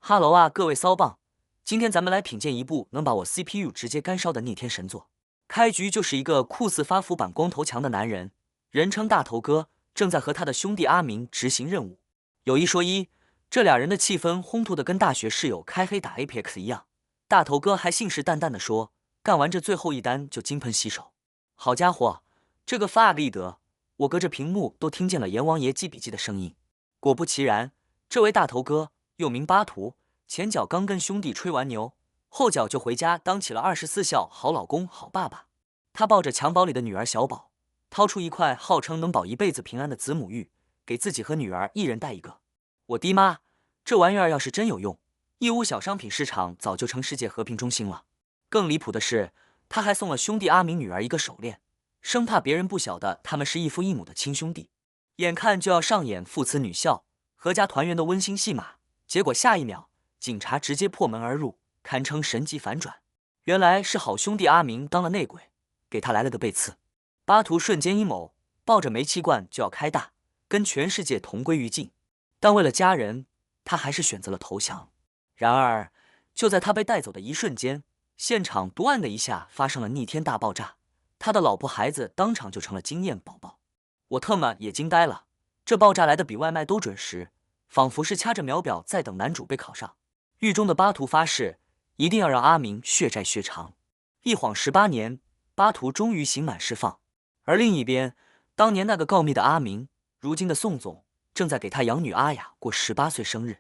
哈喽啊，各位骚棒！今天咱们来品鉴一部能把我 CPU 直接干烧的逆天神作。开局就是一个酷似发福版光头强的男人，人称大头哥，正在和他的兄弟阿明执行任务。有一说一，这俩人的气氛烘托的跟大学室友开黑打 Apex 一样。大头哥还信誓旦旦地说，干完这最后一单就金盆洗手。好家伙，这个发力得，我隔着屏幕都听见了阎王爷记笔记的声音。果不其然，这位大头哥又名巴图。前脚刚跟兄弟吹完牛，后脚就回家当起了24孝好老公、好爸爸。他抱着襁褓里的女儿小宝，掏出一块号称能保一辈子平安的子母玉，给自己和女儿一人带一个。我的妈，这玩意儿要是真有用，义乌小商品市场早就成世界和平中心了。更离谱的是，他还送了兄弟阿明女儿一个手链，生怕别人不晓得他们是异父异母的亲兄弟。眼看就要上演父慈女孝、阖家团圆的温馨戏码，结果下一秒，警察直接破门而入，堪称神级反转。原来是好兄弟阿明当了内鬼，给他来了个背刺。巴图瞬间阴谋，抱着煤气罐就要开大，跟全世界同归于尽。但为了家人，他还是选择了投降。然而，就在他被带走的一瞬间，现场突然的一下发生了逆天大爆炸，他的老婆孩子当场就成了经验宝宝。我特么也惊呆了，这爆炸来的比外卖都准时，仿佛是掐着秒表在等男主被考上。狱中的巴图发誓，一定要让阿明血债血偿。一晃18年，巴图终于刑满释放。而另一边，当年那个告密的阿明，如今的宋总，正在给他养女阿雅过18岁生日。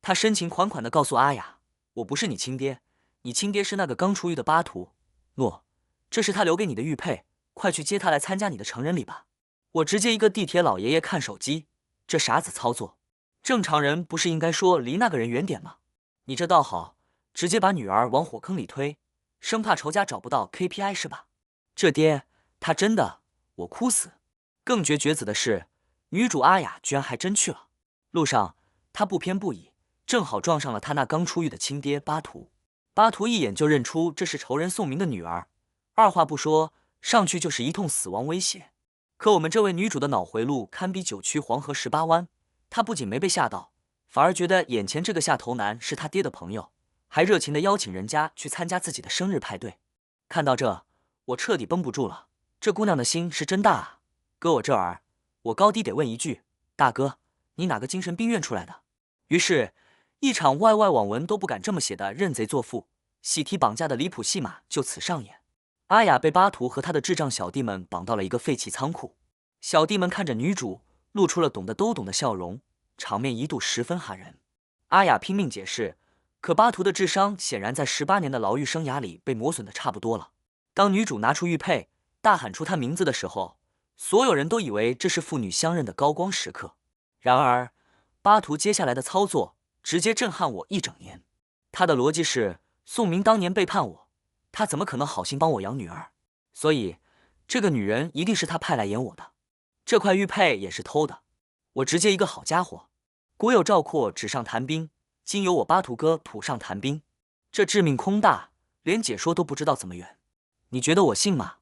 他深情款款地告诉阿雅：“我不是你亲爹，你亲爹是那个刚出狱的巴图。诺，这是他留给你的玉佩，快去接他来参加你的成人礼吧。”我直接一个地铁老爷爷看手机，这傻子操作。正常人不是应该说离那个人远点吗？你这倒好，直接把女儿往火坑里推，生怕仇家找不到 KPI 是吧？这爹，他真的，我哭死！更绝子的是，女主阿雅居然还真去了。路上，她不偏不倚，正好撞上了她那刚出狱的亲爹巴图。巴图一眼就认出这是仇人宋明的女儿，二话不说，上去就是一通死亡威胁。可我们这位女主的脑回路堪比九曲黄河18弯，她不仅没被吓到，反而觉得眼前这个下头男是他爹的朋友，还热情地邀请人家去参加自己的生日派对。看到这，我彻底绷不住了，这姑娘的心是真大啊！搁我这儿，我高低得问一句：大哥，你哪个精神病院出来的？于是，一场外网文都不敢这么写的认贼作父、喜提绑架的离谱戏码就此上演。阿雅被巴图和他的智障小弟们绑到了一个废弃仓库，小弟们看着女主，露出了懂得都懂的笑容。场面一度十分吓人，阿雅拼命解释，可巴图的智商显然在18年的牢狱生涯里被磨损的差不多了。当女主拿出玉佩，大喊出她名字的时候，所有人都以为这是父女相认的高光时刻。然而，巴图接下来的操作直接震撼我一整年。他的逻辑是，宋明当年背叛我，他怎么可能好心帮我养女儿？所以，这个女人一定是他派来演我的。这块玉佩也是偷的。我直接一个好家伙，国有赵括纸上谈兵，今由我巴图哥土上谈兵，这致命空大，连解说都不知道怎么圆。你觉得我信吗？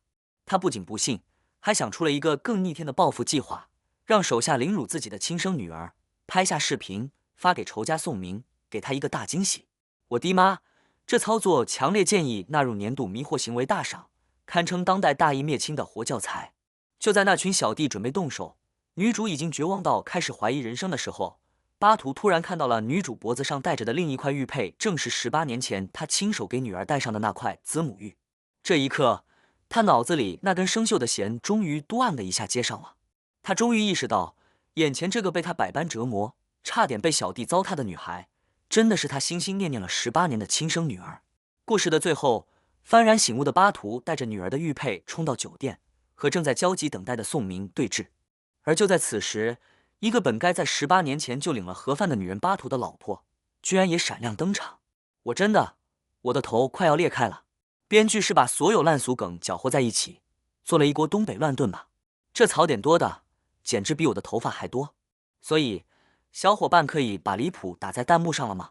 他不仅不信，还想出了一个更逆天的报复计划，让手下凌辱自己的亲生女儿，拍下视频发给仇家宋明，给他一个大惊喜。我的妈，这操作强烈建议纳入年度迷惑行为大赏，堪称当代大义灭亲的活教材。就在那群小弟准备动手，女主已经绝望到开始怀疑人生的时候，巴图突然看到了女主脖子上戴着的另一块玉佩，正是18年前他亲手给女儿戴上的那块子母玉。这一刻，他脑子里那根生锈的弦终于嘟的一下接上了。他终于意识到，眼前这个被他百般折磨、差点被小弟糟蹋的女孩，真的是他心心念念了18年的亲生女儿。故事的最后，幡然醒悟的巴图带着女儿的玉佩冲到酒店，和正在焦急等待的宋明对峙。而就在此时，一个本该在18年前就领了盒饭的女人巴图的老婆，居然也闪亮登场。我的头快要裂开了。编剧是把所有烂俗梗搅和在一起，做了一锅东北乱炖吧？这槽点多的，简直比我的头发还多。所以，小伙伴可以把离谱打在弹幕上了吗？